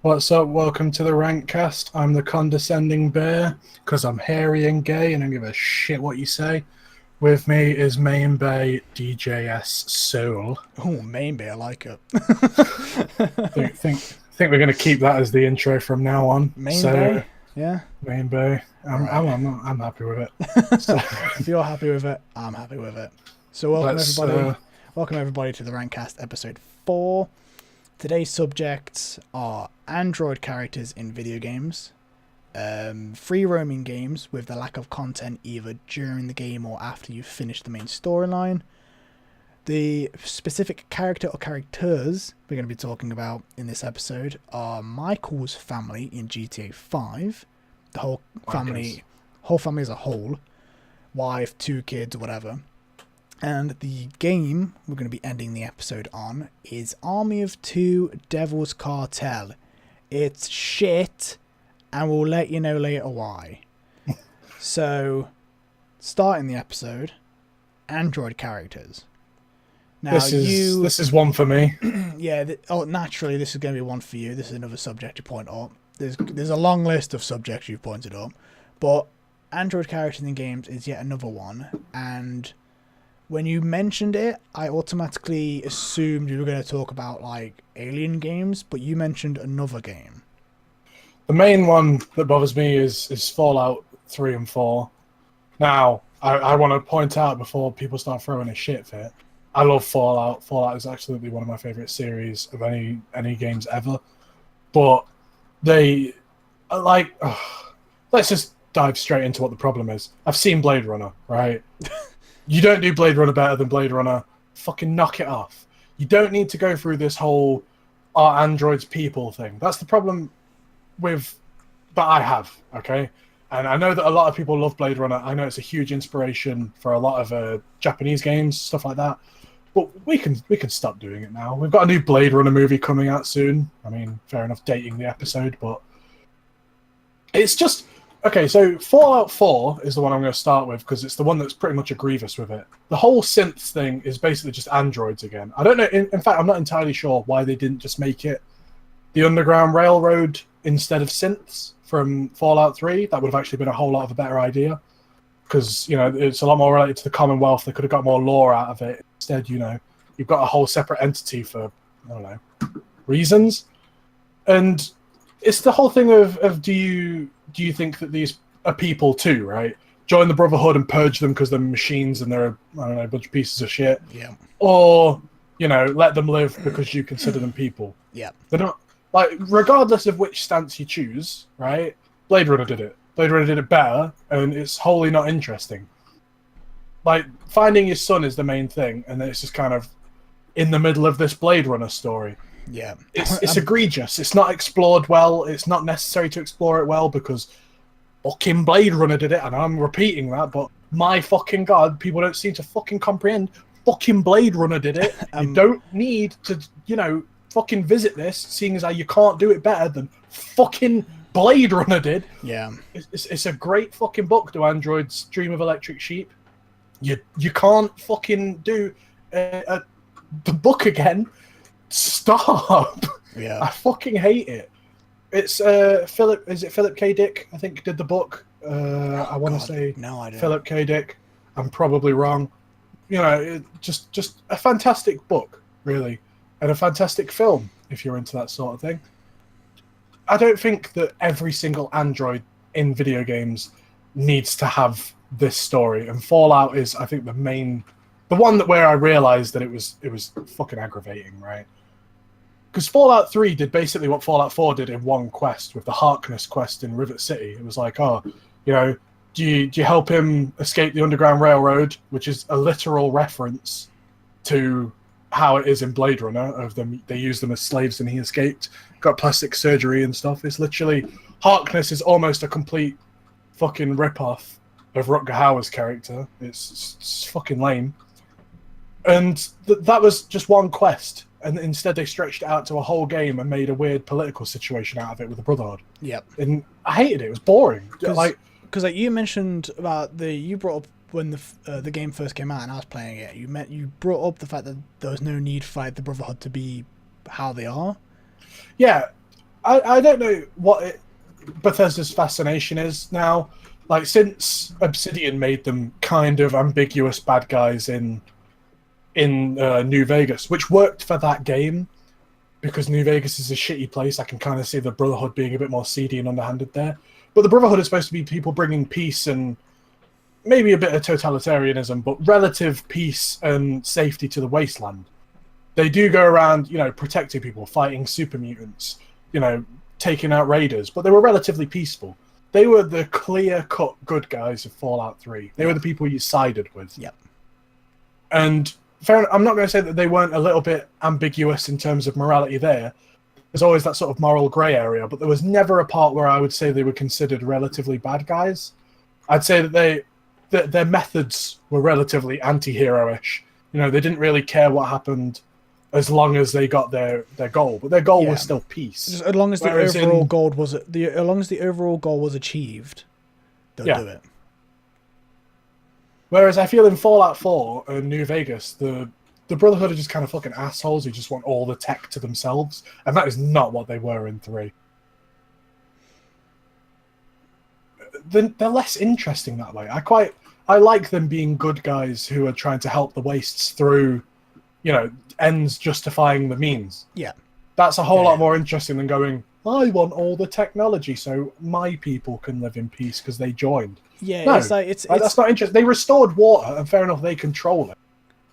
What's up? Welcome to the Rant Cast. I'm the condescending bear because I'm hairy and gay and I don't give a shit what you say. With me is Main Bay DJS Soul. Oh, maybe I like it. Think we're gonna keep that as the intro from now on. Main So Bay, yeah. Main Bay, Right. I'm happy with it. So If you're happy with it, I'm happy with it. So welcome let's everybody. Welcome everybody to the Rantcast episode 4. Today's subjects are Android characters in video games, free roaming games with the lack of content either during the game or after you've finished the main storyline. The specific character or characters we're going to be talking about in this episode are Michael's family in GTA 5, the whole family as a whole, wife, 2 kids, whatever. And the game we're going to be ending the episode on is Army of Two Devil's Cartel. It's shit, and we'll let you know later why. So, starting the episode, Android characters. Now this is one for me. Yeah. Naturally, this is going to be one for you. This is another subject you point up. There's a long list of subjects you've pointed up, but Android characters in games is yet another one. And when you mentioned it, I automatically assumed you were going to talk about like Alien games, but you mentioned another game. The main one that bothers me is Fallout 3 and 4. Now, I want to point out before people start throwing a shit fit, I love Fallout. Fallout is absolutely one of my favourite series of any games ever. But they, like, let's just dive straight into what the problem is. I've seen Blade Runner, right? You don't do Blade Runner better than Blade Runner. Fucking knock it off. You don't need to go through this whole are androids people thing. That's the problem that I have, okay? And I know that a lot of people love Blade Runner. I know it's a huge inspiration for a lot of Japanese games, stuff like that. But we can stop doing it now. We've got a new Blade Runner movie coming out soon. I mean, fair enough, dating the episode, but it's just okay. So Fallout 4 is the one I'm going to start with because it's the one that's pretty much a Grievous with it. The whole synths thing is basically just androids again. I don't know. In fact, I'm not entirely sure why they didn't just make it the Underground Railroad instead of synths from Fallout 3. That would have actually been a whole lot of a better idea because, you know, it's a lot more related to the Commonwealth. They could have got more lore out of it. Instead, you know, you've got a whole separate entity for, I don't know, reasons. And it's the whole thing of do you think that these are people too, right? Join the Brotherhood and purge them because they're machines and they're, I don't know, a bunch of pieces of shit. Yeah. Or, you know, let them live because you consider them people. Yeah. They're not, like, regardless of which stance you choose, right? Blade Runner did it. Blade Runner did it better, and it's wholly not interesting. Like, finding your son is the main thing, and then it's just kind of in the middle of this Blade Runner story. Yeah. It's egregious. It's not explored well. It's not necessary to explore it well because fucking Blade Runner did it, and I'm repeating that, but my fucking god, people don't seem to fucking comprehend. Fucking Blade Runner did it. You don't need to, you know, fucking visit this, seeing as how you can't do it better than fucking Blade Runner did. Yeah. It's a great fucking book, Do Androids Dream of Electric Sheep? You can't fucking do the book again. Stop. Yeah. I fucking hate it. It's Philip K. Dick, I think, did the book. I want to say no idea. Philip K. Dick. I'm probably wrong. You know, just a fantastic book, really. And a fantastic film, if you're into that sort of thing. I don't think that every single android in video games needs to have this story. And Fallout is, I think, the one where I realized that it was fucking aggravating, right? Because Fallout 3 did basically what Fallout 4 did in one quest with the Harkness quest in Rivet City. It was like, oh, you know, do you help him escape the Underground Railroad, which is a literal reference to how it is in Blade Runner of them. They use them as slaves and he escaped, got plastic surgery and stuff. It's literally, Harkness is almost a complete fucking rip-off of Rutger Hauer's character. It's fucking lame. And that was just one quest. And instead they stretched it out to a whole game and made a weird political situation out of it with the Brotherhood. Yep. And I hated it. It was boring. Because you mentioned about you brought up when the game first came out and I was playing it. You brought up the fact that there was no need for the Brotherhood to be how they are. Yeah, I don't know what Bethesda's fascination is now. Like, since Obsidian made them kind of ambiguous bad guys in New Vegas, which worked for that game because New Vegas is a shitty place. I can kind of see the Brotherhood being a bit more seedy and underhanded there. But the Brotherhood is supposed to be people bringing peace and maybe a bit of totalitarianism, but relative peace and safety to the wasteland. They do go around, protecting people, fighting super mutants, taking out raiders, but they were relatively peaceful. They were the clear-cut good guys of Fallout 3. They were the people you sided with. Yep. And fair enough, I'm not going to say that they weren't a little bit ambiguous in terms of morality there. There's always that sort of moral grey area, but there was never a part where I would say they were considered relatively bad guys. I'd say that their methods were relatively anti-hero-ish. They didn't really care what happened as long as they got their goal, but their goal was still peace. Just as long as the overall goal was achieved, they'll do it. Whereas I feel in Fallout 4 and New Vegas, the Brotherhood are just kind of fucking assholes who just want all the tech to themselves, and that is not what they were in 3. They're less interesting that way. I like them being good guys who are trying to help the wastes through, ends justifying the means. Yeah. That's a whole lot more interesting than going, I want all the technology so my people can live in peace because they joined. Yeah, no, it's that's not interesting. They restored water, and fair enough, they control it.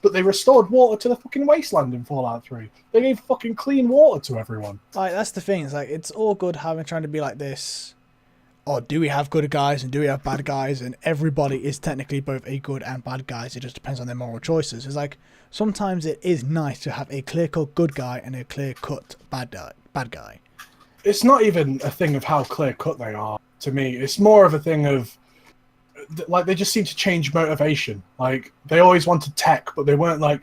But they restored water to the fucking wasteland in Fallout 3. They gave fucking clean water to everyone. Like, that's the thing. It's like, it's all good trying to be like this. Or do we have good guys and do we have bad guys? And everybody is technically both a good and bad guys. It just depends on their moral choices. It's like, sometimes it is nice to have a clear-cut good guy and a clear-cut bad guy. It's not even a thing of how clear-cut they are, to me. It's more of a thing of, like, they just seem to change motivation. Like, they always wanted tech, but they weren't like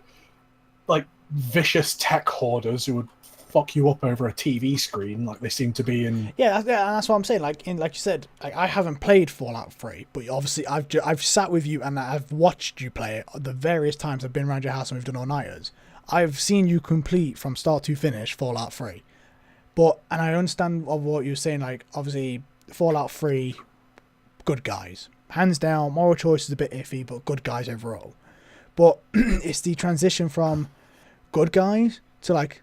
vicious tech hoarders who would fuck you up over a TV screen like they seem to be in. Yeah, that's what I'm saying. Like you said, I haven't played Fallout 3, but obviously I've sat with you and I've watched you play it the various times I've been around your house and we've done all-nighters. I've seen you complete from start to finish Fallout 3. And I understand of what you're saying, like, obviously Fallout 3, good guys. Hands down, moral choice is a bit iffy, but good guys overall. But it's the transition from good guys to, like,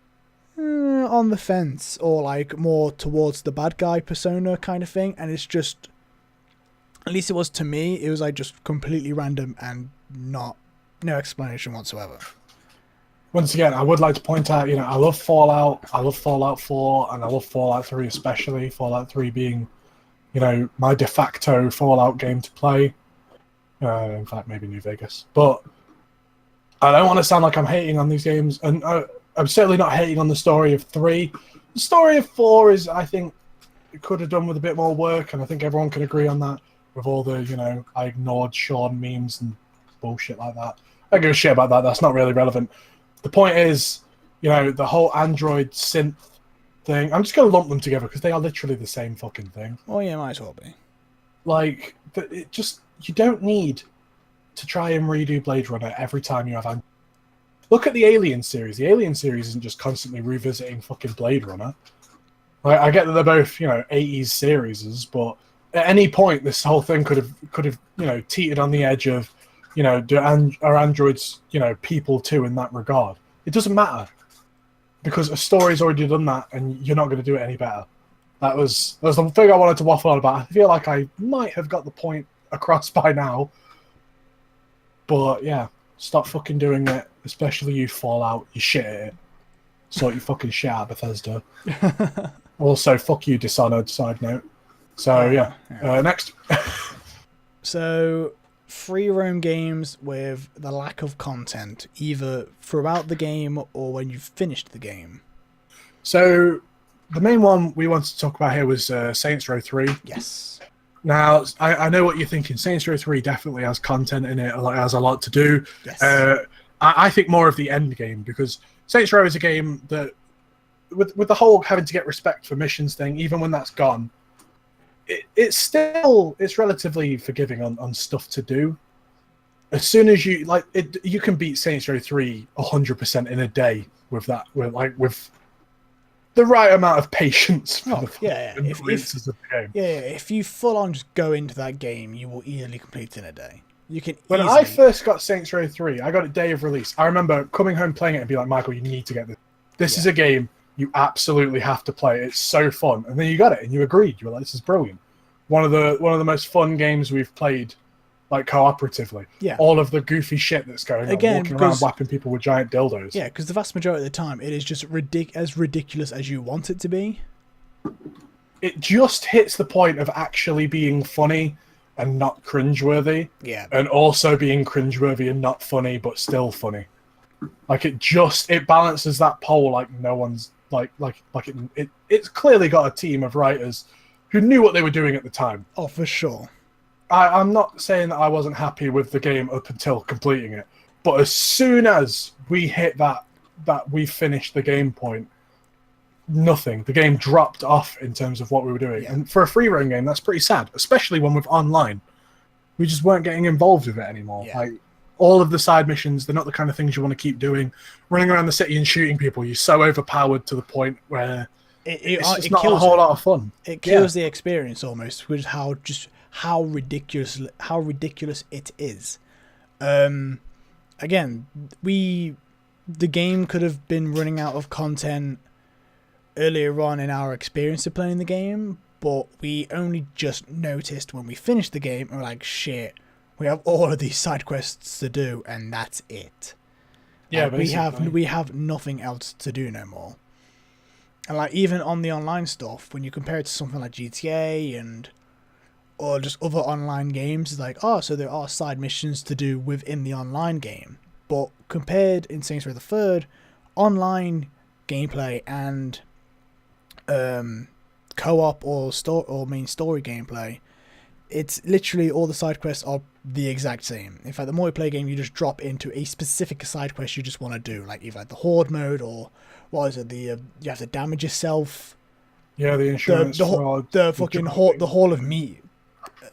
on the fence, or, like, more towards the bad guy persona kind of thing. And it's just, at least it was to me, it was, like, just completely random and no explanation whatsoever. Once again, I would like to point out, I love Fallout. I love Fallout 4, and I love Fallout 3 especially. Fallout 3 being, my de facto Fallout game to play. In fact, maybe New Vegas. But I don't want to sound like I'm hating on these games, and I'm certainly not hating on the story of 3. The story of 4 is, I think, it could have done with a bit more work, and I think everyone can agree on that. With all the, I ignored Sean memes and bullshit like that. I don't give a shit about that. That's not really relevant. The point is, the whole Android synth thing. I'm just going to lump them together because they are literally the same fucking thing. Oh yeah, might as well be. Like, you don't need to try and redo Blade Runner every time you have Android. Look at the Alien series. The Alien series isn't just constantly revisiting fucking Blade Runner. Like, I get that they're both, 80s series, but at any point this whole thing could have, teetered on the edge of, are androids, people too in that regard? It doesn't matter because a story's already done that, and you're not going to do it any better. That was the thing I wanted to waffle on about. I feel like I might have got the point across by now, but yeah, stop fucking doing it. Especially you, Fallout. You shit at it. Sort your fucking shit out, Bethesda. Also, fuck you, Dishonored. Side note. So yeah. Next. So, free roam games with the lack of content, either throughout the game or when you've finished the game. So, the main one we wanted to talk about here was Saints Row 3. Yes. Now, I know what you're thinking. Saints Row 3 definitely has content in it. It has a lot to do. Yes. I think more of the end game, because Saints Row is a game that, with the whole having to get respect for missions thing, even when that's gone, it's relatively forgiving on stuff to do. As soon as you you can beat Saints Row 3 100% in a day with that. With the right amount of patience for the yeah. annoyances of the game. If you full on just go into that game, you will easily complete it in a day. You can When easily. I first got Saints Row 3, I got it day of release. I remember coming home playing it and be like, Michael, you need to get this. This is a game you absolutely have to play. It's so fun. And then you got it and you agreed. You were like, this is brilliant. One of the most fun games we've played, like cooperatively. Yeah. All of the goofy shit that's going on, walking around whapping people with giant dildos. Yeah, because the vast majority of the time, it is just as ridiculous as you want it to be. It just hits the point of actually being funny and not cringeworthy. Yeah. And also being cringeworthy and not funny, but still funny. Like it balances that pole like no one's it's clearly got a team of writers who knew what they were doing at the time. Oh, for sure. I'm not saying that I wasn't happy with the game up until completing it, but as soon as we hit that we finished the game point, the game dropped off in terms of what we were doing. Yeah. And for a free roam game, that's pretty sad, especially when we're online. We just weren't getting involved with it anymore. Yeah. Like all of the side missions, they're not the kind of things you want to keep doing. Running around the city and shooting people, you're so overpowered to the point where it's not a whole lot of fun. It kills the experience almost, with how ridiculous it is. Again, the game could have been running out of content earlier on in our experience of playing the game, but we only just noticed when we finished the game and we're like, shit, we have all of these side quests to do and that's it. Yeah, we have nothing else to do no more. And like even on the online stuff, when you compare it to something like GTA or just other online games, it's like, oh, so there are side missions to do within the online game. But compared in Saints Row the Third, online gameplay and co-op or main story gameplay, it's literally all the side quests are the exact same. In fact, the multiplayer game, you just drop into a specific side quest you just want to do, like either like the horde mode or what is it? You have to damage yourself. Yeah, the insurance fraud, the fucking hall of meat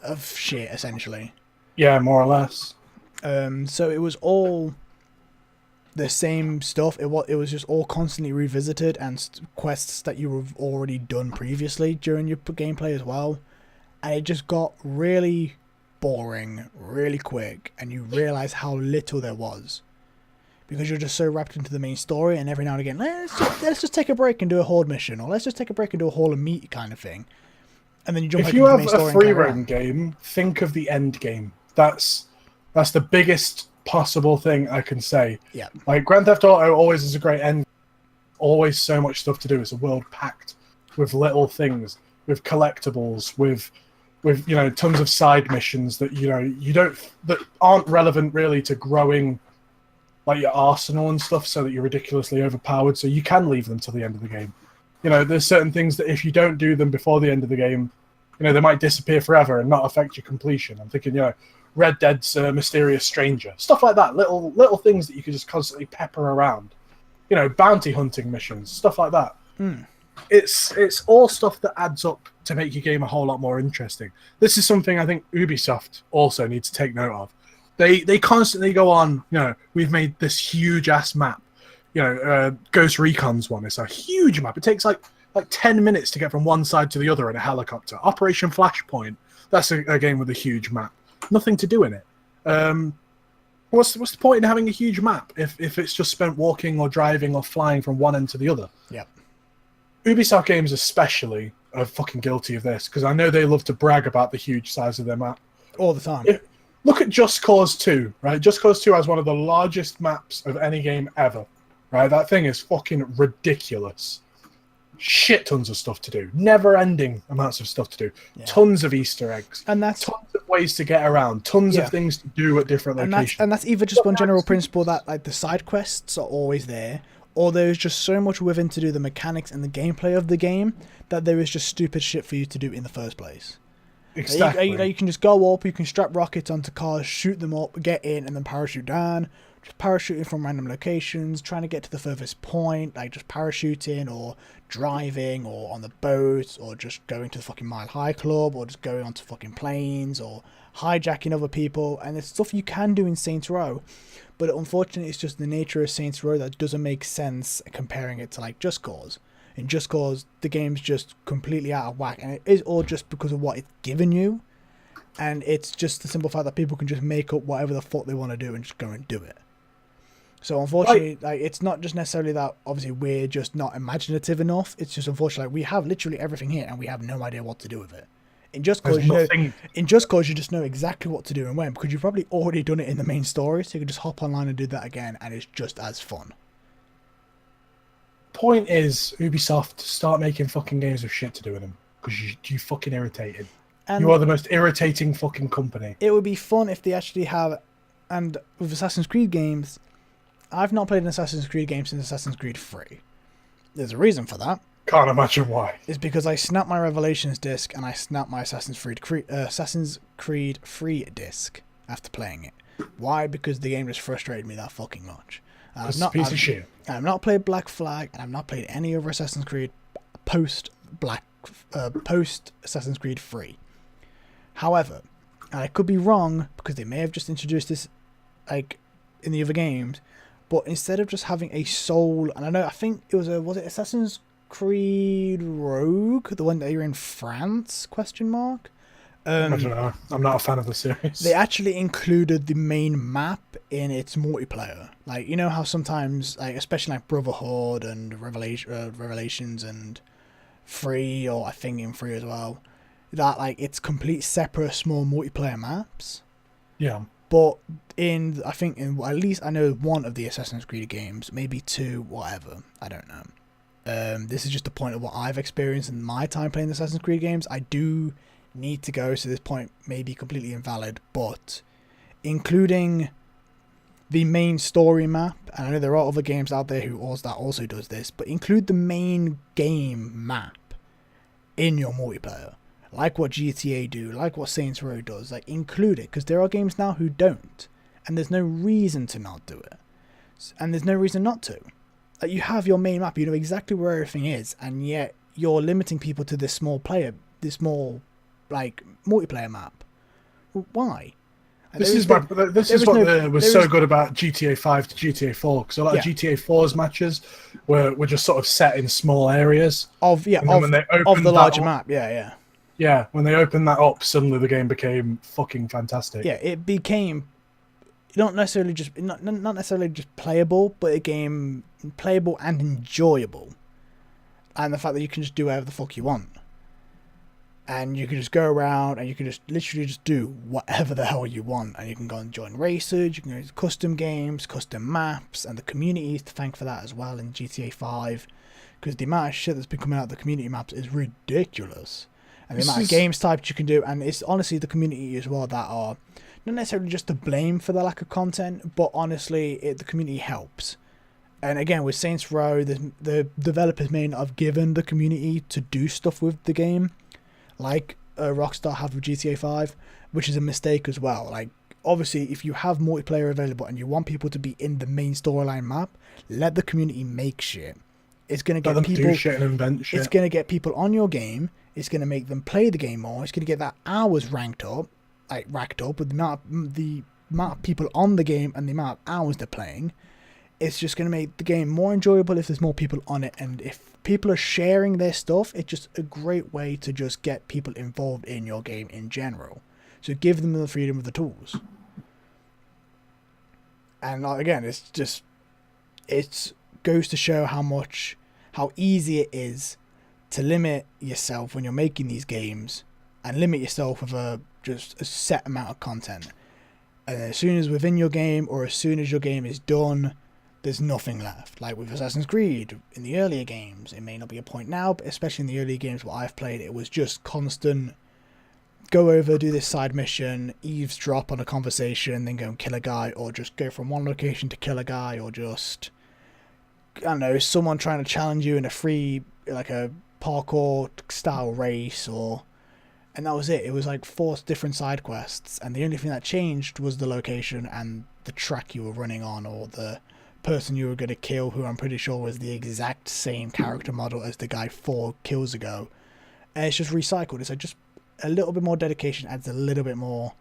of shit, essentially. Yeah, more or less. So it was all the same stuff. It was just all constantly revisited and quests that you have already done previously during your gameplay as well. And it just got really boring really quick, and you realize how little there was because you're just so wrapped into the main story. And every now and again, let's just take a break and do a horde mission, or let's just take a break and do a hall of meat kind of thing. And then you jump. If you have a free roam game, think of the end game. That's the biggest possible thing I can say. Yeah. Like Grand Theft Auto always is a great end. Always so much stuff to do. It's a world packed with little things, with collectibles, with tons of side missions that that aren't relevant really to growing like your arsenal and stuff, so that you're ridiculously overpowered, so you can leave them till the end of the game. There's certain things that if you don't do them before the end of the game, they might disappear forever and not affect your completion. I'm thinking, Red Dead's Mysterious Stranger, stuff like that, little things that you can just constantly pepper around. Bounty hunting missions, stuff like that. It's all stuff that adds up to make your game a whole lot more interesting. This is something I think Ubisoft also needs to take note of. They constantly go on, we've made this huge ass map. Ghost Recon's one. It's a huge map. It takes like 10 minutes to get from one side to the other in a helicopter. Operation Flashpoint. That's a game with a huge map. Nothing to do in it. What's the point in having a huge map if it's just spent walking or driving or flying from one end to the other? Yep. Ubisoft games especially are fucking guilty of this, because I know they love to brag about the huge size of their map. All the time. Look at Just Cause 2, right? Just Cause 2 has one of the largest maps of any game ever, right? That thing is fucking ridiculous. Shit tons of stuff to do. Never-ending amounts of stuff to do. Yeah. Tons of Easter eggs. And that's tons of ways to get around. Tons of things to do at different locations. And that's either just one general principle that like the side quests are always there, or there's just so much within to do the mechanics and the gameplay of the game that there is just stupid shit for you to do in the first place. Exactly. You can just go up, you can strap rockets onto cars, shoot them up, get in, and then parachute down. Just parachuting from random locations, trying to get to the furthest point, like just parachuting or driving or on the boat or just going to the fucking Mile High Club or just going onto fucking planes or hijacking other people. And it's stuff you can do in Saints Row, but unfortunately it's just the nature of Saints Row that doesn't make sense comparing it to like Just Cause. and just cause the game's just completely out of whack, and it is all just because of what it's given you, and it's just the simple fact that people can just make up whatever the fuck they want to do and just go and do it. So unfortunately, like, it's not just necessarily that obviously we're just not imaginative enough. It's just unfortunately like, we have literally everything here and we have no idea what to do with it. In Just Cause, you just know exactly what to do and when, because you've probably already done it in the main story, so you can just hop online and do that again, and it's just as fun. Point is, Ubisoft, start making fucking games with shit to do with them, because you fucking irritated. And you are the most irritating fucking company. It would be fun if they actually have, and with Assassin's Creed games, I've not played an Assassin's Creed game since Assassin's Creed 3. There's a reason for that. Can't imagine why. It's because I snapped my Revelations disc and I snapped my Assassin's Creed 3 disc after playing it. Why? Because the game just frustrated me that fucking much. It's a piece of shit. I've not played Black Flag, and I've not played any other Assassin's Creed post Assassin's Creed 3. However, and I could be wrong because they may have just introduced this like in the other games, but instead of just having a soul, and I think it was it Assassin's Creed Rogue, the one that you're in France? ? I don't know. I'm not a fan of the series. They actually included the main map in its multiplayer. Like, you know how sometimes, like especially like Brotherhood and Revelations and 3, or I think in 3 as well, that like it's complete separate small multiplayer maps. Yeah. But in, I think in at least I know one of the Assassin's Creed games, maybe 2, whatever, I don't know. This is just the point of what I've experienced in my time playing the Assassin's Creed games. I do need to go, so this point may be completely invalid, but including the main story map, and I know there are other games out there that also does this, but include the main game map in your multiplayer, like what GTA do, like what Saints Row does. Like, include it, because there are games now who don't, and there's no reason to not do it, and there's no reason not to. Like, you have your main map, you know exactly where everything is, and yet you're limiting people to this small like multiplayer map. Well, why? This is what was so good about GTA 5 to GTA 4, because a lot of GTA 4's matches were just sort of set in small areas of the larger map. Yeah, when they opened that up, suddenly the game became fucking fantastic. Yeah, it became not necessarily just playable, but it became playable and enjoyable, and the fact that you can just do whatever the fuck you want. And you can just go around and you can just literally just do whatever the hell you want. And you can go and join races, you can go to custom games, custom maps, and the community is to thank for that as well in GTA 5. Because the amount of shit that's been coming out of the community maps is ridiculous. And the amount of games types you can do. And it's honestly the community as well that are not necessarily just to blame for the lack of content, but honestly the community helps. And again, with Saints Row, the developers may not have given the community to do stuff with the game, like Rockstar have with GTA 5, which is a mistake as well. Like, obviously, if you have multiplayer available and you want people to be in the main storyline map, let the community make shit. It's gonna get people do shit and invent shit. It's gonna get people on your game. It's gonna make them play the game more. It's gonna get that hours racked up with the amount of people on the game and the amount of hours they're playing. It's just going to make the game more enjoyable if there's more people on it. And if people are sharing their stuff, it's just a great way to just get people involved in your game in general. So give them the freedom of the tools. And again, it goes to show how easy it is to limit yourself when you're making these games, and limit yourself with just a set amount of content. And as soon as within your game, or as soon as your game is done, there's nothing left. Like with Assassin's Creed, in the earlier games, it may not be a point now, but especially in the earlier games what I've played, it was just constant go over, do this side mission, eavesdrop on a conversation, then go and kill a guy, or just go from one location to kill a guy, or just, I don't know, someone trying to challenge you in a free, like a parkour style race, and that was it. It was like 4 different side quests, and the only thing that changed was the location and the track you were running on, or the person you were going to kill, who I'm pretty sure was the exact same character model as the guy 4 kills ago. And it's just recycled. It's like just a little bit more dedication, adds a little bit more.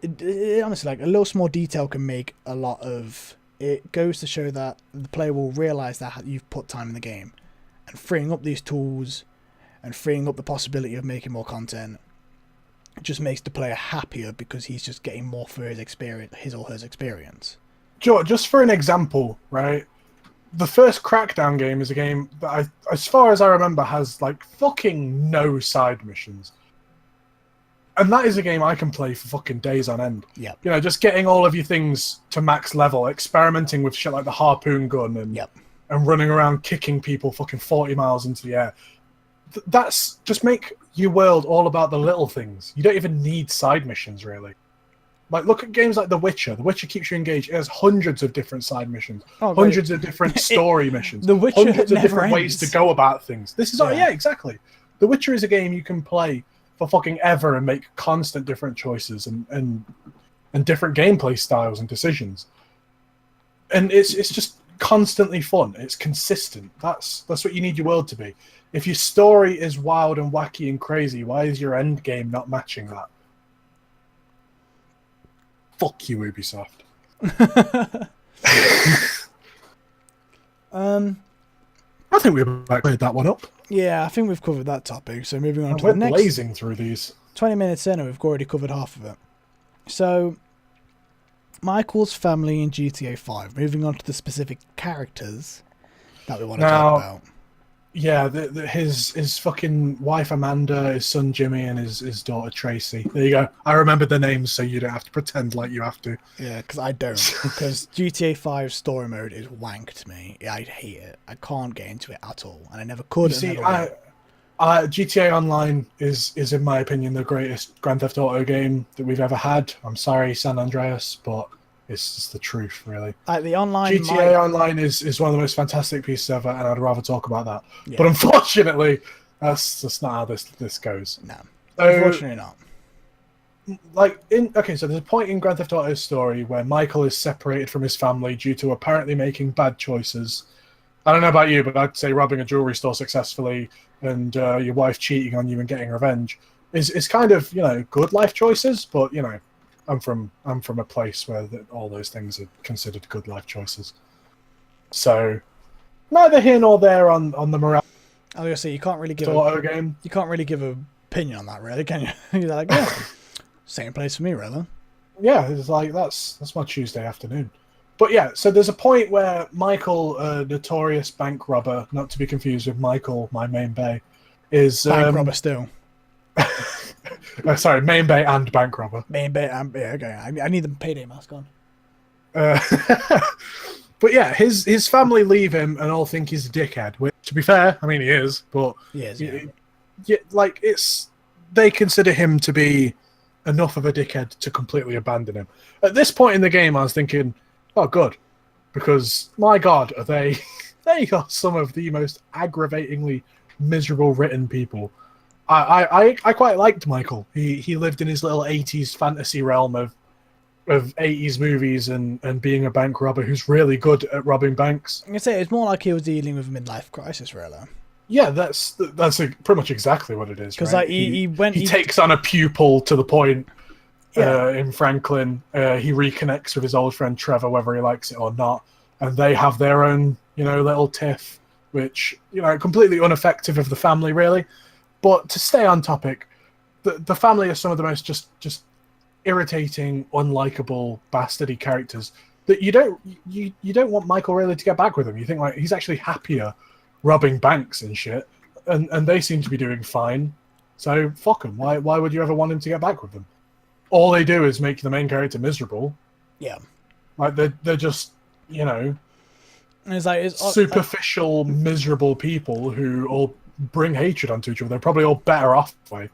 It honestly, like a little small detail can make a lot of. It goes to show that the player will realize that you've put time in the game, and freeing up these tools and freeing up the possibility of making more content just makes the player happier because he's just getting more for his experience, his or her experience. Joe, just for an example, right? The first Crackdown game is a game that, as far as I remember, has like fucking no side missions. And that is a game I can play for fucking days on end. Yep. You know, just getting all of your things to max level, experimenting with shit like the harpoon gun and running around kicking people fucking 40 miles into the air. That's just make your world all about the little things. You don't even need side missions, really. Like, look at games like The Witcher. The Witcher keeps you engaged. It has hundreds of different side missions, hundreds of different story missions, The Witcher hundreds of different ways to go about things. This is Yeah. Exactly. The Witcher is a game you can play for fucking ever and make constant different choices and different gameplay styles and decisions. And it's just constantly fun. It's consistent. That's what you need your world to be. If your story is wild and wacky and crazy, why is your end game not matching that? Fuck you, Ubisoft. I think we've cleared that one up. Yeah, I think we've covered that topic. So moving on to we're the next. blazing through these. 20 minutes in and we've already covered half of it. So, Michael's family in GTA 5. Moving on to the specific characters that we want to talk about. Yeah, his fucking wife Amanda, his son Jimmy, and his daughter Tracy. There you go. I remembered the names so you don't have to pretend like you have to. Yeah, because I don't. Because GTA 5 story mode is wank to me. I hate it. I can't get into it at all. And I never could. You see, GTA Online is in my opinion the greatest Grand Theft Auto game that we've ever had. I'm sorry, San Andreas, but it's just the truth, really. The online GTA Online is one of the most fantastic pieces ever, and I'd rather talk about that. Yeah. But unfortunately, that's just not how this goes. No, So, unfortunately not. So there's a point in Grand Theft Auto's story where Michael is separated from his family due to apparently making bad choices. I don't know about you, but I'd say robbing a jewelry store successfully and your wife cheating on you and getting revenge is kind of, good life choices, but I'm from a place where all those things are considered good life choices. So neither here nor there on the morale. I was gonna say you can't really give game. You can't really give an opinion on that, really, can you? You're like, yeah, same place for me, really. Yeah, it's like that's my Tuesday afternoon. But yeah, so there's a point where Michael, a notorious bank robber, not to be confused with Michael, my main bay, is bank robber still. Sorry, main bay and bank robber. Main bay, yeah, okay. I need the payday mask on. But yeah, his family leave him and all think he's a dickhead. Which, to be fair, I mean he is, but he is. Yeah, like they consider him to be enough of a dickhead to completely abandon him. At this point in the game, I was thinking, oh, good, because my God, are they are some of the most aggravatingly miserable written people. I quite liked Michael. He lived in his little 80s fantasy realm of 80s movies and being a bank robber who's really good at robbing banks. I can say it's more like he was dealing with a midlife crisis, really. Yeah, that's pretty much exactly what it is. Because right? like he takes on a pupil to the point in Franklin. He reconnects with his old friend Trevor, whether he likes it or not, and they have their own little tiff, which completely ineffective of the family, really. But to stay on topic, the family are some of the most just irritating, unlikable, bastardy characters that you don't want Michael really to get back with him. You think like he's actually happier robbing banks and shit, and they seem to be doing fine. So fuck him. Why would you ever want him to get back with them? All they do is make the main character miserable. Yeah, like they're just it's like superficial, miserable people who all bring hatred onto each other. They're probably all better off that way.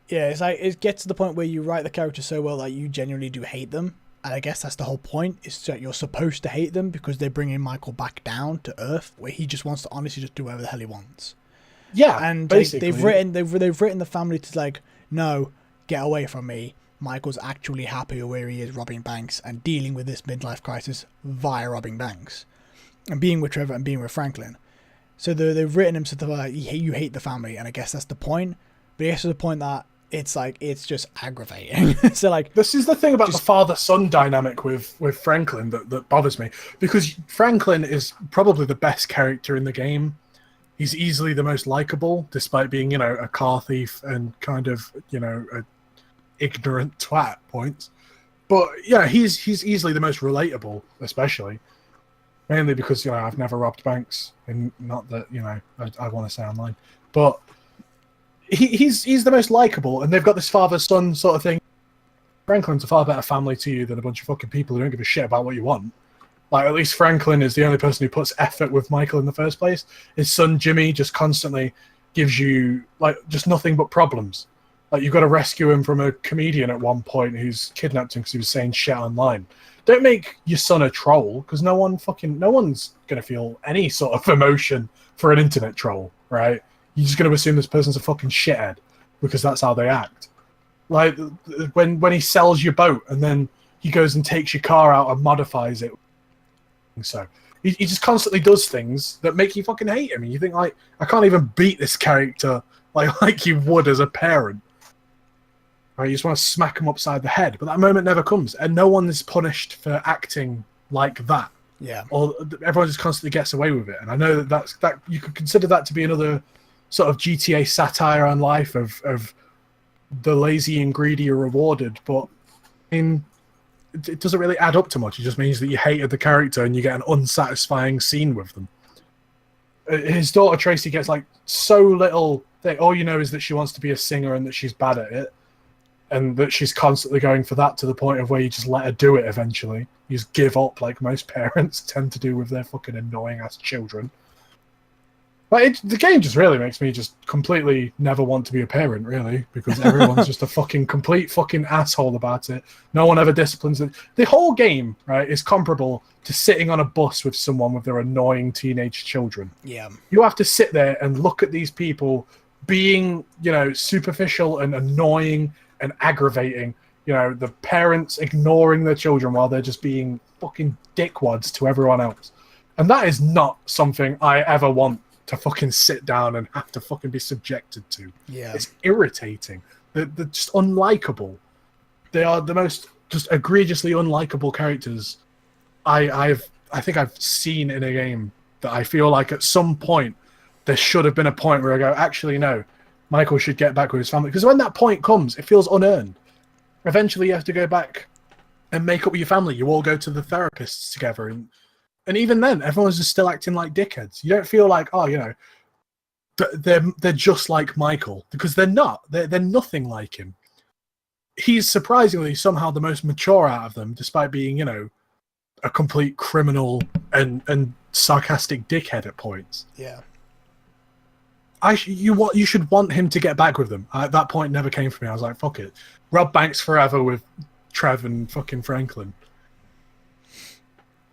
Yeah, it's like it gets to the point where you write the character so well that you genuinely do hate them. And I guess that's the whole point, is that you're supposed to hate them because they're bringing Michael back down to Earth, where he just wants to honestly just do whatever the hell he wants. Yeah, and basically. they've written the family to like, no, get away from me. Michael's actually happy where he is robbing banks and dealing with this midlife crisis via robbing banks, and being with Trevor and being with Franklin. So they've written him so like you hate the family, and I guess that's the point. But I guess to the point that it's just aggravating. So like this is the thing about the father-son dynamic with Franklin that bothers me, because Franklin is probably the best character in the game. He's easily the most likable, despite being, a car thief and kind of, a ignorant twat at points. But yeah, he's easily the most relatable, especially. Mainly because, I've never robbed banks, and not that, I want to say online. But he's the most likable, and they've got this father-son sort of thing. Franklin's a far better family to you than a bunch of fucking people who don't give a shit about what you want. Like, at least Franklin is the only person who puts effort with Michael in the first place. His son, Jimmy, just constantly gives you, just nothing but problems. Like, you've got to rescue him from a comedian at one point who's kidnapped him because he was saying shit online. Don't make your son a troll, because no one's going to feel any sort of emotion for an internet troll, right? You're just going to assume this person's a fucking shithead, because that's how they act. Like, when he sells your boat, and then he goes and takes your car out and modifies it. So he just constantly does things that make you fucking hate him. And you think, I can't even beat this character like you would as a parent. Right? You just want to smack him upside the head, but that moment never comes, and no one is punished for acting like that. Yeah. Or everyone just constantly gets away with it. And I know that you could consider that to be another sort of GTA satire on life of the lazy and greedy are rewarded, but it doesn't really add up to much. It just means that you hated the character and you get an unsatisfying scene with them. His daughter Tracy gets so little thing. All you know is that she wants to be a singer and that she's bad at it, and that she's constantly going for that, to the point of where you just let her do it eventually. You just give up, like most parents tend to do with their fucking annoying ass children. The game just really makes me just completely never want to be a parent, really, because everyone's just a fucking complete fucking asshole about it. No one ever disciplines it. The whole game, right, is comparable to sitting on a bus with someone with their annoying teenage children. Yeah. You have to sit there and look at these people being, superficial and annoying and aggravating. The parents ignoring their children while they're just being fucking dickwads to everyone else. And that is not something I ever want to fucking sit down and have to fucking be subjected to. Yeah. It's irritating. They're just unlikable. They are the most just egregiously unlikable characters I think I've seen in a game, that I feel like at some point there should have been a point where I go, actually no, Michael should get back with his family. Because when that point comes, it feels unearned. Eventually you have to go back and make up with your family. You all go to the therapists together, and even then, everyone's just still acting like dickheads. You don't feel like, they're just like Michael, because they're not. They're nothing like him. He's surprisingly somehow the most mature out of them, despite being, a complete criminal and sarcastic dickhead at points. Yeah. You should want him to get back with them. At that point, never came for me. I was like, fuck it, rob banks forever with Trev and fucking Franklin.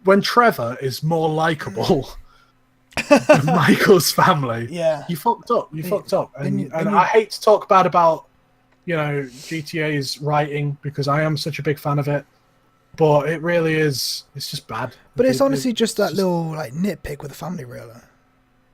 When Trevor is more likable than Michael's family, yeah, you fucked up. You fucked up. And I hate to talk bad about, GTA's writing, because I am such a big fan of it. But it really is. It's just bad. But it's honestly just that little nitpick with the family, really.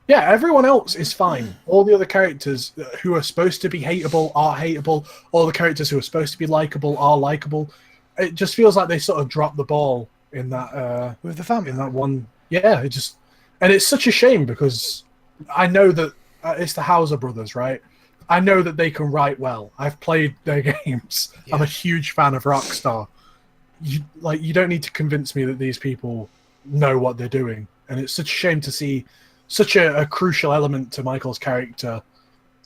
Yeah, everyone else is fine. All the other characters who are supposed to be hateable are hateable. All the characters who are supposed to be likable are likable. It just feels like they sort of dropped the ball in that with the family, in that one. Yeah, and it's such a shame, because I know that it's the Hauser brothers, right? I know that they can write well. I've played their games. Yeah. I'm a huge fan of Rockstar. You don't need to convince me that these people know what they're doing, and it's such a shame to see such a crucial element to Michael's character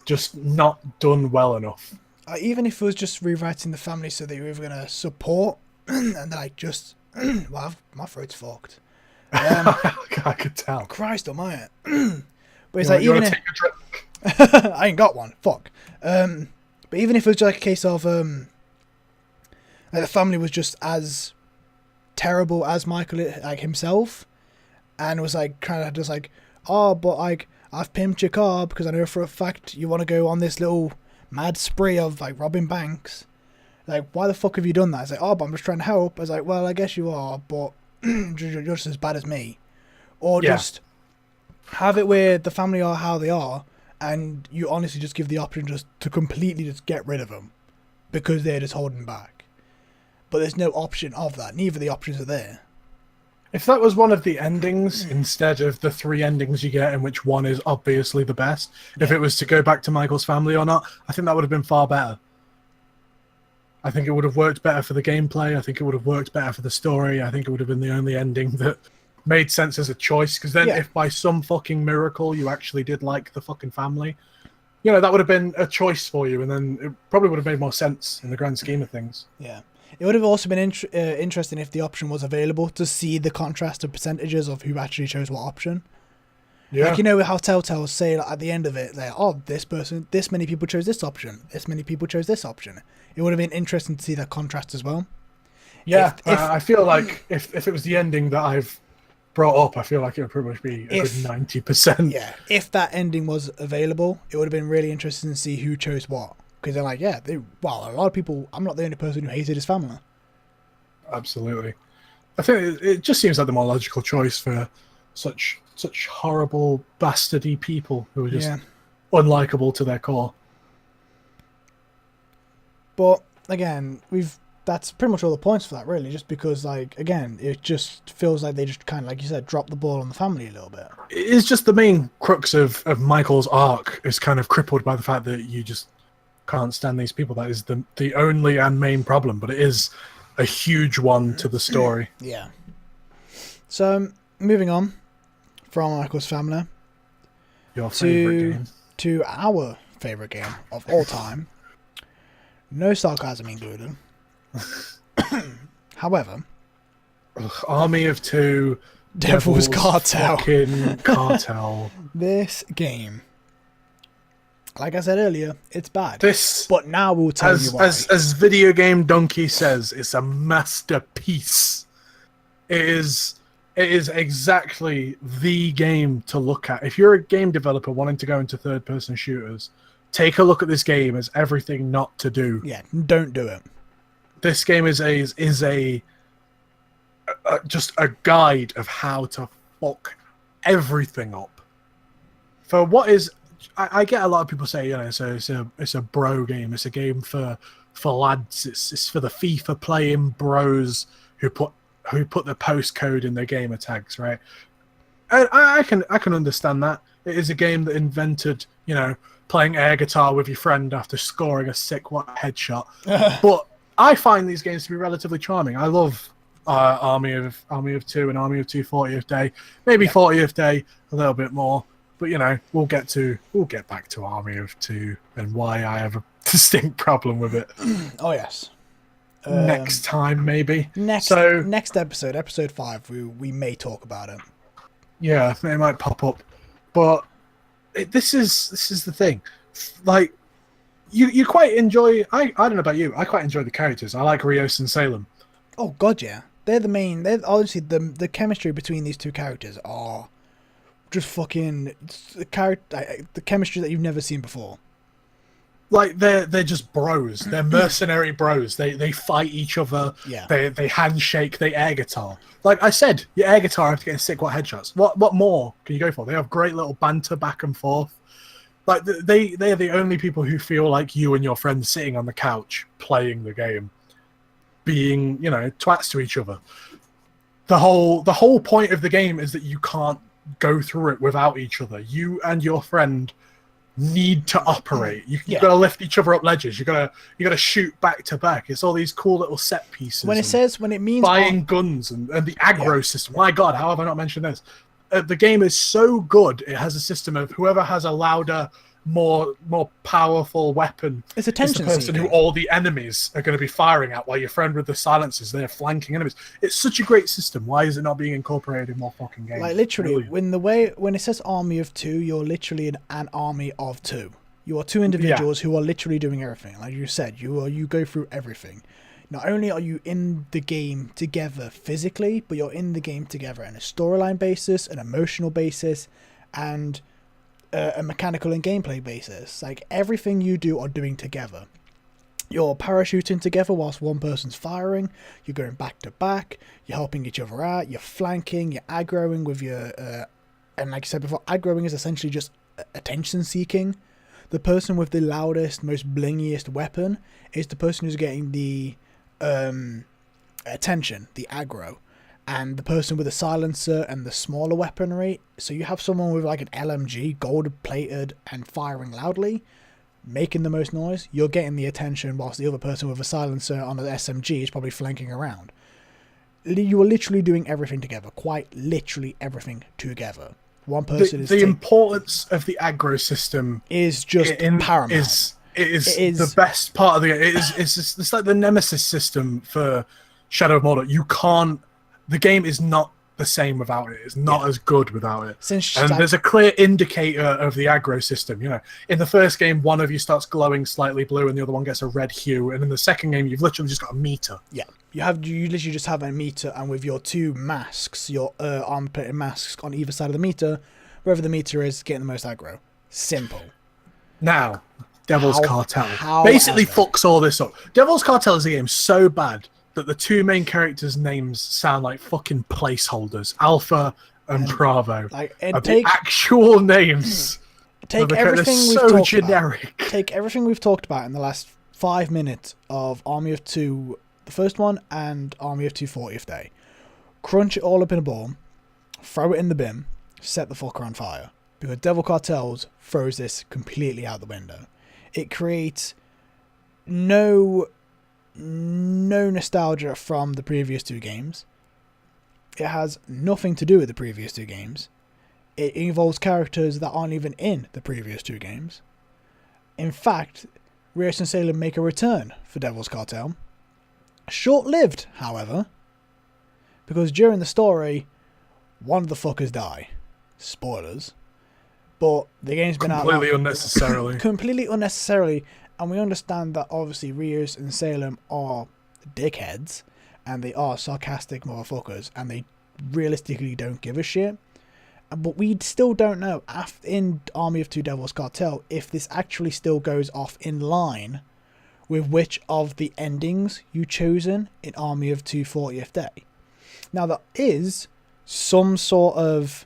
just not done well enough. Even if it was just rewriting the family so that you were going to support and just well, my throat's fucked. I could tell. Christ almighty. But it's you even take a drink? I ain't got one. Fuck. But even if it was just a case of the family was just as terrible as Michael himself, and was kind of just but I've pimped your car because I know for a fact you want to go on this little mad spree of robbing banks. Why the fuck have you done that? It's but I'm just trying to help. I was well, I guess you are, but you're just as bad as me. Or just have it where the family are how they are, and you honestly just give the option just to completely just get rid of them because they're just holding back. But there's no option of that. Neither of the options are there. If that was one of the endings instead of the 3 endings you get, in which one is obviously the best, if it was to go back to Michael's family or not, I think that would have been far better. I think it would have worked better for the gameplay. I think it would have worked better for the story. I think it would have been the only ending that made sense as a choice. Because then, if by some fucking miracle you actually did like the fucking family, that would have been a choice for you, and then it probably would have made more sense in the grand scheme of things. Yeah. It would have also been interesting if the option was available to see the contrast of percentages of who actually chose what option. Yeah. Like, how Telltale say at the end of it, this many people chose this option, this many people chose this option. It would have been interesting to see that contrast as well. Yeah, I feel like if it was the ending that I've brought up, I feel like it would pretty much be a good 90%. Yeah, if that ending was available, it would have been really interesting to see who chose what. Because they're like, a lot of people, I'm not the only person who hated his family. Absolutely. I think it just seems like the more logical choice for such horrible, bastardy people who are just unlikable to their core. But again, that's pretty much all the points for that, really. Just because, again, it just feels like they just kind of, like you said, dropped the ball on the family a little bit. It's just the main crux of Michael's arc is kind of crippled by the fact that you just can't stand these people. That is the only and main problem, but it is a huge one to the story. Yeah. So, moving on from Michael's family Your favorite game. To our favorite game of all time. No sarcasm included. However, Army of Two, Devil's Cartel. Fucking Cartel. This game, like I said earlier, it's bad. But now we'll tell you why. As Video Game Donkey says, it's a masterpiece. It is exactly the game to look at. If you're a game developer wanting to go into third-person shooters, take a look at this game as everything not to do. Yeah, don't do it. This game is just a guide of how to fuck everything up. For what is, I get a lot of people say, it's a bro game. It's a game for lads. It's for the FIFA playing bros who put the postcode in their gamer tags, right? And I can understand that. It is a game that invented, playing air guitar with your friend after scoring a sick headshot. But I find these games to be relatively charming. I love Army of Two and Army of Two 40th Day, maybe 40th Day a little bit more. But we'll get back to Army of Two and why I have a distinct problem with it. Oh yes. Next time, maybe. Next episode, episode 5, we may talk about it. Yeah, it might pop up, but this is the thing. Like, you quite enjoy. I don't know about you. I quite enjoy the characters. I like Rios and Salem. Oh God, yeah. They're the main. They're obviously the chemistry between these two characters are just fucking the chemistry that you've never seen before. Like they're just bros. They're mercenary bros. They fight each other. Yeah. They handshake. They air guitar. Like I said, your air guitar after getting sick headshots. What more can you go for? They have great little banter back and forth. Like they are the only people who feel like you and your friends sitting on the couch playing the game, being twats to each other. The whole point of the game is that you can't go through it without each other. You and your friend need to operate. You gotta lift each other up ledges. You gotta shoot back to back. It's all these cool little set pieces. When it means buying guns and the aggro system. My God, how have I not mentioned this? The game is so good. It has a system of whoever has a louder, more powerful weapon is the person who all the enemies are going to be firing at, while your friend with the silencers, they're flanking enemies. It's such a great system. Why is it not being incorporated in more fucking games? Like literally, when it says Army of Two, you're literally an army of two. You are two individuals who are literally doing everything. Like you said, you go through everything. Not only are you in the game together physically, but you're in the game together on a storyline basis, an emotional basis, and a mechanical and gameplay basis. Like everything you do are doing together. You're parachuting together whilst one person's firing. You're going back to back. You're helping each other out. You're flanking. You're aggroing with your... and like I said before, aggroing is essentially just attention seeking. The person with the loudest, most blingiest weapon is the person who's getting the attention, the aggro. and the person with a silencer and the smaller weaponry. So you have someone with like an LMG, gold plated and firing loudly, making the most noise. You're getting the attention, whilst the other person with a silencer on an SMG is probably flanking around. You are literally doing everything together, quite literally everything together. One person the importance of the aggro system is just paramount. It is the best part of the game. It's like the nemesis system for Shadow of Mordor. The game is not the same without it. It's not as good without it. There's a clear indicator of the aggro system. You know, in the first game, one of you starts glowing slightly blue, and the other one gets a red hue. And in the second game, you've literally just got a meter. Yeah, you literally just have a meter, and with your two masks, your armor-plated masks on either side of the meter, wherever the meter is, getting the most aggro. Simple. Now, Devil's Cartel basically fucks all this up. Devil's Cartel is a game so bad that the two main characters' names sound like fucking placeholders. Alpha and Bravo. The actual names. Take everything we've talked about in the last 5 minutes of Army of Two, the first one, and Army of Two 40th Day. Crunch it all up in a ball, throw it in the bin, set the fucker on fire. Because Devil Cartels throws this completely out the window. It creates no nostalgia from the previous two games. It has nothing to do with the previous two games. It involves characters that aren't even in the previous two games. In fact, Rios and Salem make a return for Devil's Cartel. Short-lived, however, because during the story, one of the fuckers die. Spoilers. But the game's been completely unnecessarily. Completely unnecessarily. And we understand that obviously Rios and Salem are dickheads, and they are sarcastic motherfuckers, and they realistically don't give a shit. But we still don't know in Army of Two Devil's Cartel if this actually still goes off in line with which of the endings you chosen in Army of Two 40th Day. Now there is some sort of...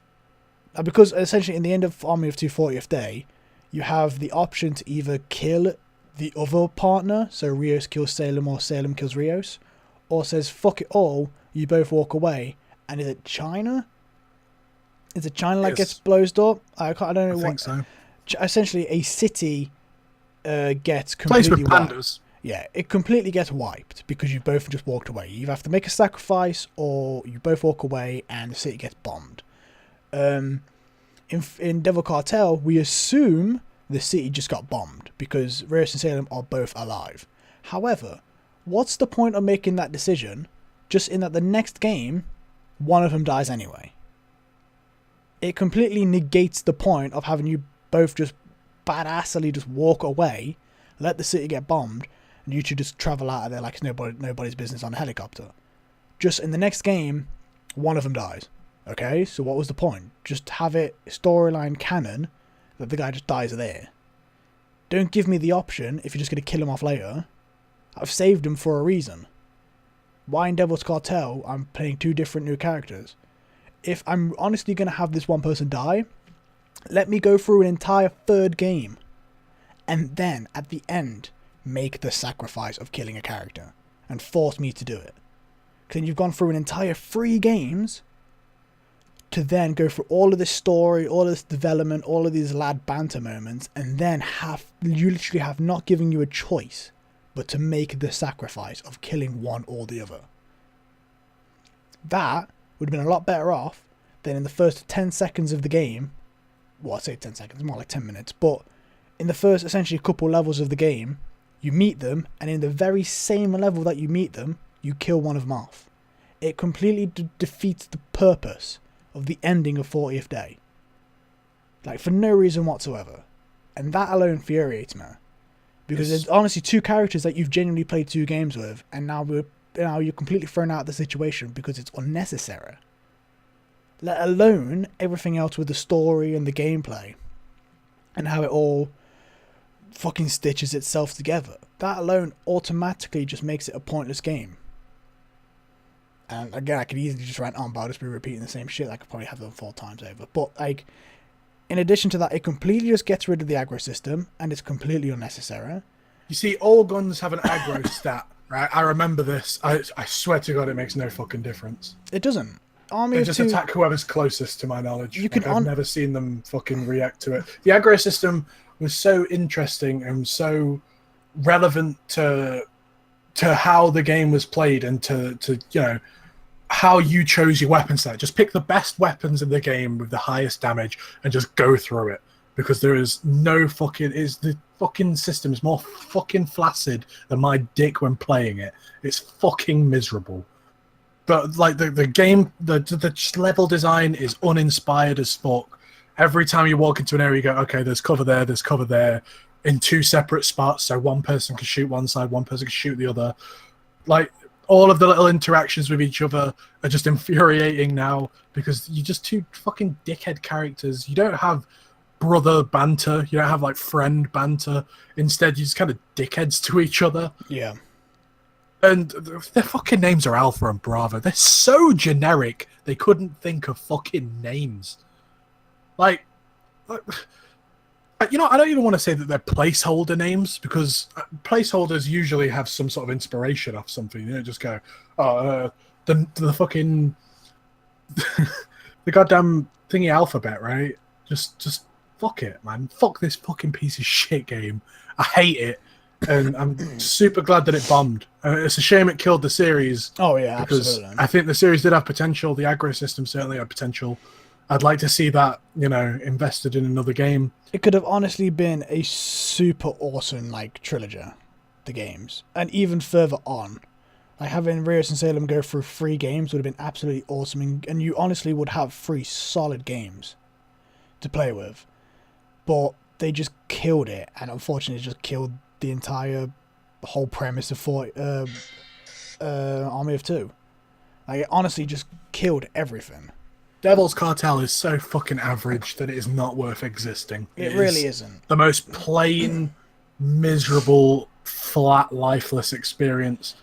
Because essentially in the end of Army of Two 40th Day, you have the option to either kill the other partner, so Rios kills Salem or Salem kills Rios, or says fuck it all, you both walk away. And is it China? Is it China that gets blown up? I don't know. I think so. Essentially, a city gets completely wiped. Yeah, it completely gets wiped because you both just walked away. You have to make a sacrifice, or you both walk away, and the city gets bombed. In Devil Cartel, we assume the city just got bombed because Rios and Salem are both alive. However, what's the point of making that decision just in that the next game, one of them dies anyway? It completely negates the point of having you both just badassly just walk away, let the city get bombed, and you two just travel out of there like it's nobody's business on a helicopter. Just in the next game, one of them dies. Okay, so what was the point? Just have it storyline canon that the guy just dies there. Don't give me the option, if you're just going to kill him off later. I've saved him for a reason. Why in Devil's Cartel I'm playing two different new characters? If I'm honestly going to have this one person die, let me go through an entire third game. And then, at the end, make the sacrifice of killing a character. And force me to do it. Then you've gone through an entire 3 games to then go through all of this story, all of this development, all of these lad banter moments, and then you literally have not given you a choice but to make the sacrifice of killing one or the other. That would have been a lot better off than in the first 10 seconds of the game. Well, I say 10 seconds, more like 10 minutes, but in the first essentially couple levels of the game, you meet them, and in the very same level that you meet them, you kill one of them off. It completely defeats the purpose of the ending of 40th Day. Like, for no reason whatsoever. And that alone infuriates me. Because there's honestly 2 characters that you've genuinely played 2 games with, and now you're completely thrown out of the situation because it's unnecessary. Let alone everything else with the story and the gameplay. And how it all fucking stitches itself together. That alone automatically just makes it a pointless game. And again, I could easily just rant on, but I'll just be repeating the same shit. I could probably have them 4 times over. But, like, in addition to that, it completely just gets rid of the aggro system, and it's completely unnecessary. You see, all guns have an aggro stat, right? I remember this. I swear to God, it makes no fucking difference. It doesn't. Army They of just Two, attack whoever's closest, to my knowledge. you can Like, I've never seen them fucking react to it. The aggro system was so interesting and so relevant to how the game was played and to how you chose your weapon set. Just pick the best weapons in the game with the highest damage and just go through it. Because there is no fucking... the fucking system is more fucking flaccid than my dick when playing it. It's fucking miserable. But like the game, the level design is uninspired as fuck. Every time you walk into an area, you go, okay, there's cover there, in two separate spots, so one person can shoot one side, one person can shoot the other. Like, all of the little interactions with each other are just infuriating now because you're just two fucking dickhead characters. You don't have brother banter. You don't have, like, friend banter. Instead, you're just kind of dickheads to each other. yeah. And their fucking names are Alpha and Bravo. They're so generic, they couldn't think of fucking names. Like you know, I don't even want to say that they're placeholder names because placeholders usually have some sort of inspiration off something. You know, just go, oh, the fucking the goddamn thingy alphabet, right? Just fuck it, man. Fuck this fucking piece of shit game. I hate it, and I'm super glad that it bombed. It's a shame it killed the series. Oh yeah, because absolutely. I think the series did have potential. The aggro system certainly had potential. I'd like to see that, you know, invested in another game. It could have honestly been a super awesome like trilogy, the games, and even further on, like having Rios and Salem go through 3 games would have been absolutely awesome, and you honestly would have 3 solid games to play with. But they just killed it, and unfortunately, just killed the entire whole premise of Army of Two. Like, it honestly just killed everything. Devil's Cartel is so fucking average that it is not worth existing. It really isn't. The most plain, miserable, flat, lifeless experience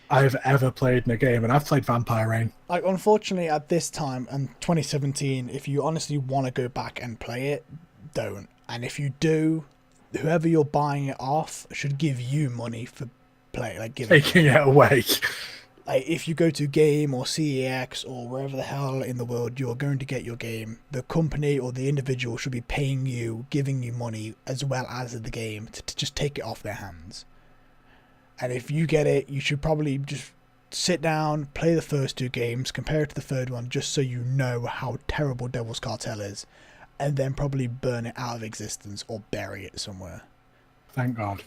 I've ever played in a game, and I've played Vampire Rain. Like, unfortunately, at this time, and 2017, if you honestly want to go back and play it, don't. And if you do, whoever you're buying it off should give you money for play, like taking it away. Like, if you go to Game or CEX or wherever the hell in the world you're going to get your game, the company or the individual should be paying you, giving you money as well as the game to just take it off their hands. And if you get it, you should probably just sit down, play the first 2 games, compare it to the third one, just so you know how terrible Devil's Cartel is, and then probably burn it out of existence or bury it somewhere. Thank God.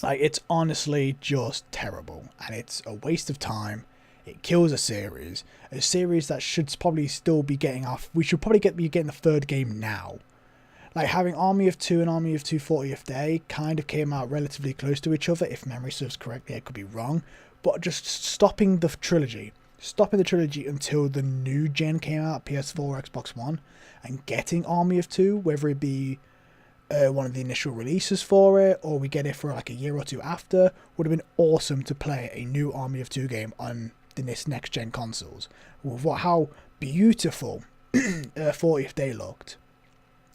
Like, it's honestly just terrible, and it's a waste of time. It kills a series that should probably still be getting off. We should probably be getting the 3rd game now. Like, having Army of Two and Army of Two 40th Day kind of came out relatively close to each other, if memory serves correctly. I could be wrong, but just stopping the trilogy until the new gen came out, PS4 or Xbox One, and getting Army of Two, whether it be one of the initial releases for it, or we get it for like a year or 2 after, would have been awesome to play a new Army of Two game on this next gen consoles. With how beautiful 40th Day looked,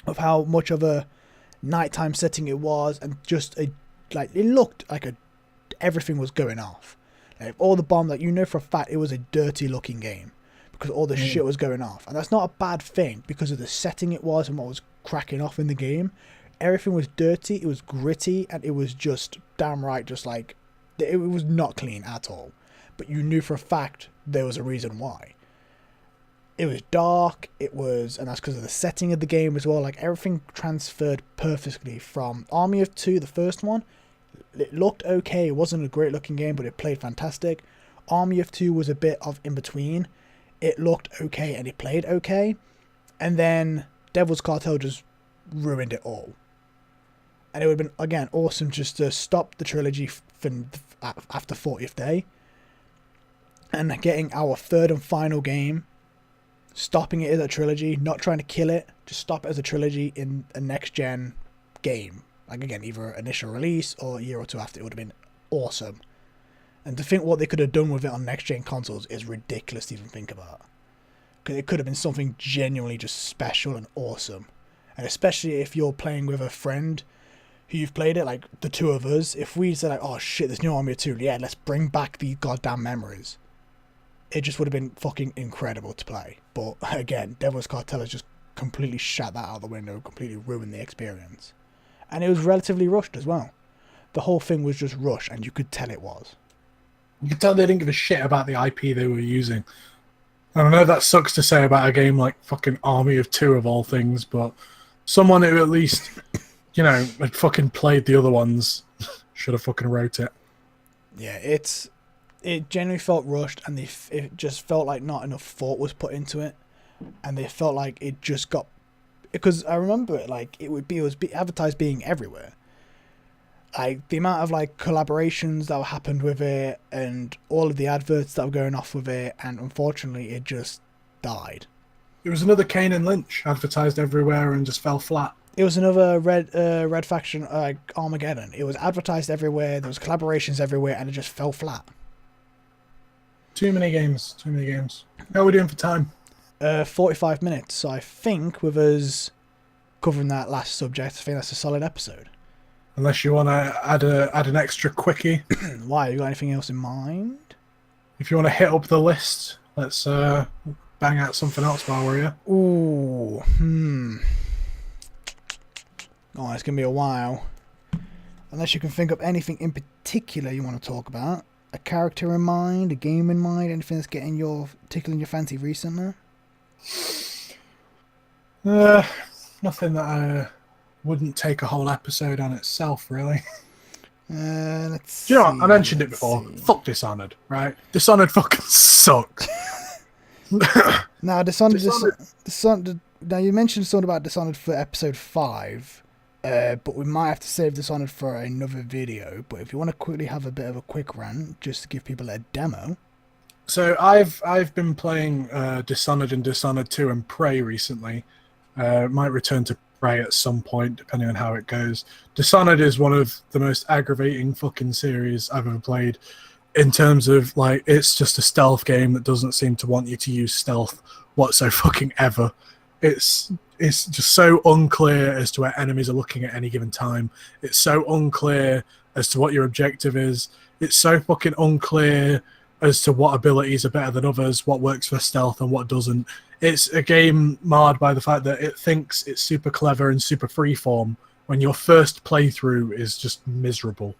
of how much of a nighttime setting it was, and just it looked like everything was going off. Like, all the bomb, like, you know for a fact it was a dirty looking game because all the shit was going off, and that's not a bad thing because of the setting it was and what was cracking off in the game. Everything was dirty, it was gritty, and it was just downright just like, it was not clean at all. But you knew for a fact there was a reason why. It was dark, and that's because of the setting of the game as well. Like, everything transferred perfectly from Army of Two, the first one. It looked okay, it wasn't a great looking game, but it played fantastic. Army of Two was a bit of in between. It looked okay and it played okay. And then Devil's Cartel just ruined it all. And it would have been, again, awesome just to stop the trilogy after 40th Day. And getting our 3rd and final game, stopping it as a trilogy, not trying to kill it, just stop it as a trilogy in a next-gen game. Like, again, either initial release or a year or 2 after, it would have been awesome. And to think what they could have done with it on next-gen consoles is ridiculous to even think about. Because it could have been something genuinely just special and awesome. And especially if you're playing with a friend who you've played it, like the two of us, if we said like, oh shit, there's new Army of Two, yeah, let's bring back these goddamn memories, it just would have been fucking incredible to play. But again, Devil's Cartel has just completely shut that out the window, completely ruined the experience. And it was relatively rushed as well. The whole thing was just rushed, and you could tell it was. You could tell they didn't give a shit about the IP they were using. And I know that sucks to say about a game like fucking Army of Two of all things, but someone who at least, you know, had fucking played the other ones should have fucking wrote it. Yeah, it genuinely felt rushed, and it just felt like not enough thought was put into it, and they felt like it just got, because I remember it like it was advertised being everywhere. Like the amount of like collaborations that happened with it, and all of the adverts that were going off with it, and unfortunately, it just died. It was another Kane and Lynch advertised everywhere and just fell flat. It was another Red Faction Armageddon. It was advertised everywhere. There was collaborations everywhere, and it just fell flat. Too many games. Too many games. How are we doing for time? 45 minutes. So I think with us covering that last subject, I think that's a solid episode. Unless you want to add an extra quickie. Why? You got anything else in mind? If you want to hit up the list, let's bang out something else while we're here. Ooh. Oh, it's going to be a while. Unless you can think of anything in particular you want to talk about. A character in mind, a game in mind, anything that's tickling your fancy recently? Nothing that I wouldn't take a whole episode on itself, really. Let's see. Do you know what? I mentioned it before. Fuck Dishonored, right? Dishonored fucking sucks. Now, Dishonored. Now, you mentioned something about Dishonored for episode 5. But we might have to save Dishonored for another video. But if you want to quickly have a bit of a quick rant, just to give people a demo. So I've been playing Dishonored and Dishonored 2 and Prey recently. Might return to Prey at some point, depending on how it goes. Dishonored is one of the most aggravating fucking series I've ever played. In terms of, like, it's just a stealth game that doesn't seem to want you to use stealth whatsoever fucking ever. It's just so unclear as to where enemies are looking at any given time. It's so unclear as to what your objective is. It's so fucking unclear as to what abilities are better than others, what works for stealth and what doesn't. It's a game marred by the fact that it thinks it's super clever and super freeform when your first playthrough is just miserable.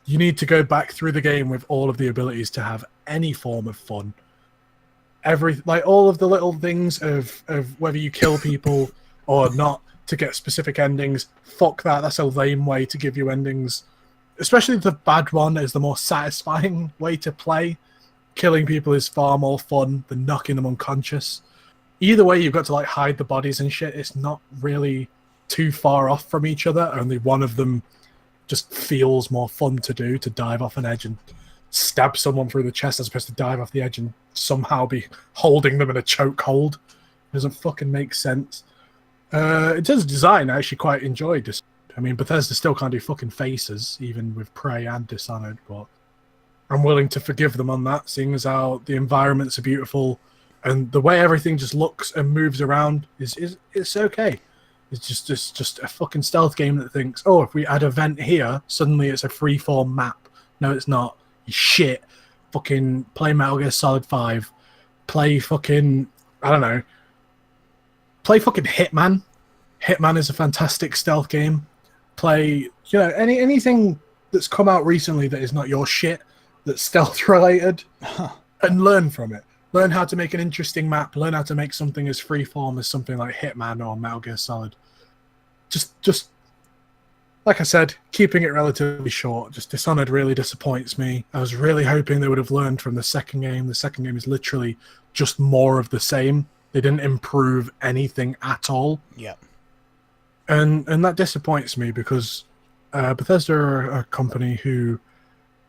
You need to go back through the game with all of the abilities to have any form of fun. All of the little things of whether you kill people or not to get specific endings, fuck that. That's a lame way to give you endings. Especially the bad one is the more satisfying way to play. Killing people is far more fun than knocking them unconscious. Either way, you've got to like hide the bodies and shit. It's not really too far off from each other. Only one of them just feels more fun to do, to dive off an edge and stab someone through the chest as opposed to dive off the edge and somehow be holding them in a chokehold. It doesn't fucking make sense. In terms of design, I actually quite enjoyed this. I mean, Bethesda still can't do fucking faces, even with Prey and Dishonored, but I'm willing to forgive them on that, seeing as how the environments are beautiful and the way everything just looks and moves around it's okay. It's just a fucking stealth game that thinks, oh, if we add a vent here, suddenly it's a freeform map. No, it's not. You shit. Fucking play Metal Gear Solid 5. Play fucking, I don't know. Play fucking Hitman. Hitman is a fantastic stealth game. Play, you know, anything that's come out recently that is not your shit, that's stealth related, and learn from it. Learn how to make an interesting map. Learn how to make something as freeform as something like Hitman or Metal Gear Solid. Just like I said, keeping it relatively short. Just Dishonored really disappoints me. I was really hoping they would have learned from the second game. The second game is literally just more of the same. They didn't improve anything at all. Yeah. And that disappoints me because Bethesda are a company who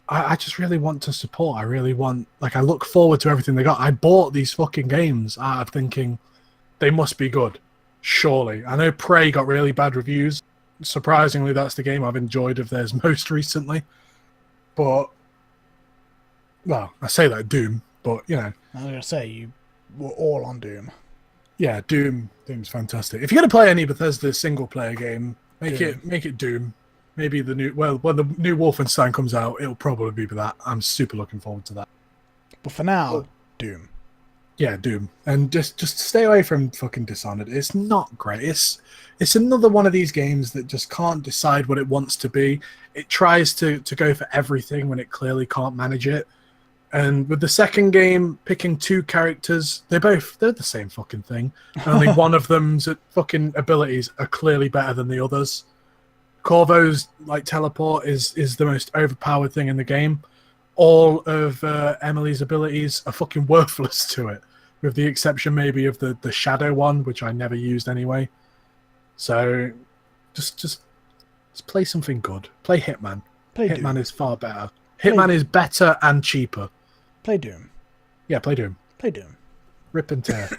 I just really want to support. I really want, like, I look forward to everything they got. I bought these fucking games out of thinking they must be good. Surely. I know Prey got really bad reviews. Surprisingly, that's the game I've enjoyed of theirs most recently. But, well, I say that Doom, but, you know. I was going to say, you were all on Doom. Yeah, Doom's fantastic. If you're going to play any Bethesda single-player game, make it Doom. Maybe the new when the new Wolfenstein comes out, it'll probably be that. I'm super looking forward to that. But for now, Doom. Yeah, Doom, and just stay away from fucking Dishonored. It's not great. It's another one of these games that just can't decide what it wants to be. It tries to go for everything when it clearly can't manage it. And with the second game, picking two characters, they're the same fucking thing. Only one of them's fucking abilities are clearly better than the others. Corvo's like teleport is the most overpowered thing in the game. All of Emily's abilities are fucking worthless to it, with the exception maybe of the shadow one, which I never used anyway. So just play something good. Play Hitman. Hitman is far better. Hitman is better and cheaper. Play Doom. Yeah, play Doom. Play Doom. Rip and tear.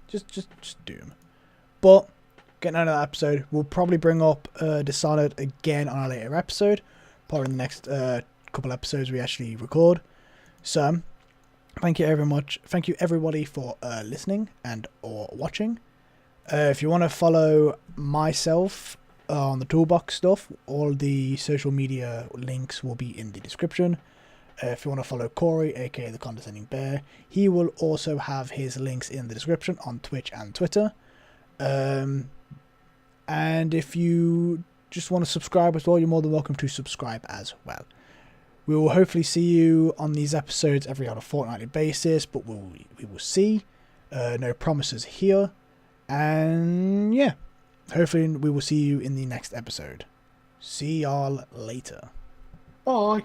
just Doom. But getting out of that episode, we'll probably bring up Dishonored again on a later episode, probably in the next couple episodes we actually record. So thank you very much. Thank you everybody for listening and or watching. If you want to follow myself on the toolbox stuff, all the social media links will be in the description. If you want to follow Corey, aka the Condescending Bear, he will also have his links in the description on Twitch and Twitter. And if you just want to subscribe as well, you're more than welcome to subscribe as well. We will hopefully see you on these episodes every on a fortnightly basis, but we will see. No promises here. And yeah, hopefully we will see you in the next episode. See y'all later. Bye.